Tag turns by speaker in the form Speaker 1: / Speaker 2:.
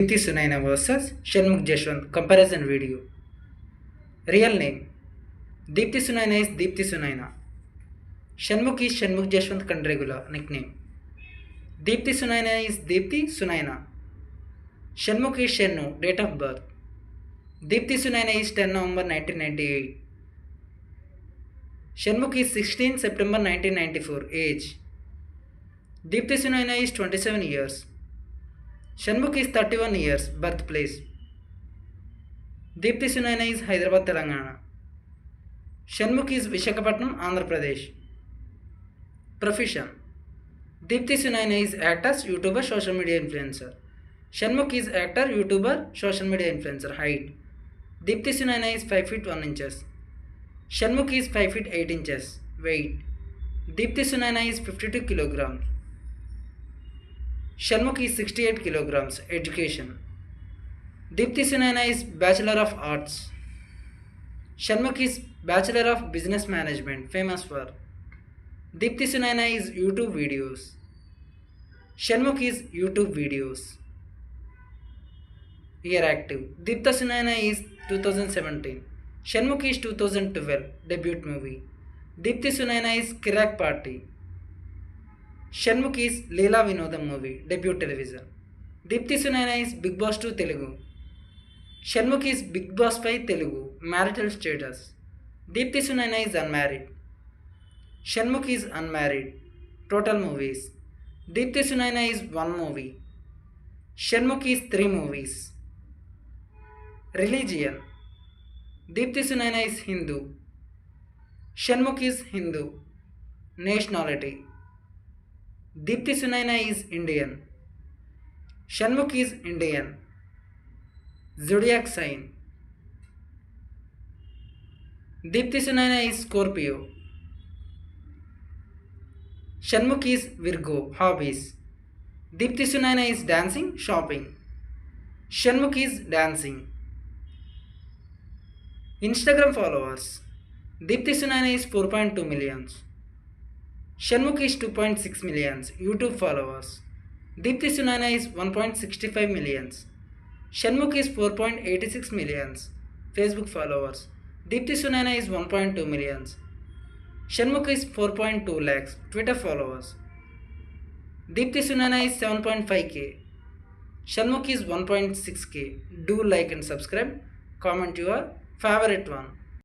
Speaker 1: Deepthi Sunaina versus Shanmugh Jashwant comparison video. Real name Deepthi Sunaina is Deepthi Sunaina. Shanmugh is Shanmugh Jashwant Kandregula nickname. Deepthi Sunaina is Deepthi Sunaina. Shanmugh is Shannu, date of birth. Deepthi Sunaina is 10 November 1998. Shanmugh is 16 September 1994. Age Deepthi Sunaina is 27 years. Shanmugh is 31 years. Birthplace Deepthi Sunaina is Hyderabad, Telangana. Shanmugh is Visakhapatnam, Andhra Pradesh. Profession Deepthi Sunaina is actor, YouTuber, social media influencer. Shanmugh is actor, YouTuber, social media influencer. Height Deepthi Sunaina is 5 feet 1 inches. Shanmugh is 5 feet 8 inches. Weight Deepthi Sunaina is 52 kilograms. Shanmugh is 68 kilograms. Education Deepthi Sunaina is Bachelor of Arts. Shanmugh is Bachelor of Business Management, famous for. Deepthi Sunaina is YouTube videos. Shanmugh is YouTube videos. Year active Deepthi Sunaina is 2017. Shanmugh is 2012, debut movie. Deepthi Sunaina is Kirak Party. Shanmugh is Leela Vinodam movie, debut television. Deepthi Sunaina is Bigg Boss 2 Telugu. Shanmugh is Bigg Boss 5 Telugu, marital status. Deepthi Sunaina is unmarried. Shanmugh is unmarried. Total movies Deepthi Sunaina is 1 movie. Shanmugh is 3 movies. Religion Deepthi Sunaina is Hindu. Shanmugh is Hindu. Nationality Deepthi Sunaina is Indian. Shanmugh is Indian. Zodiac sign Deepthi Sunaina is Scorpio. Shanmugh is Virgo. Hobbies Deepthi Sunaina is dancing, shopping. Shanmugh is dancing. Instagram followers Deepthi Sunaina is 4.2 millions. Shanmugh is 2.6 millions. YouTube followers Deepthi Sunaina is 1.65 millions. Shanmugh is 4.86 millions. Facebook followers Deepthi Sunaina is 1.2 millions. Shanmugh is 4.2 lakhs. Twitter followers Deepthi Sunaina is 7.5k. Shanmugh is 1.6k. Do like and subscribe. Comment your favorite one.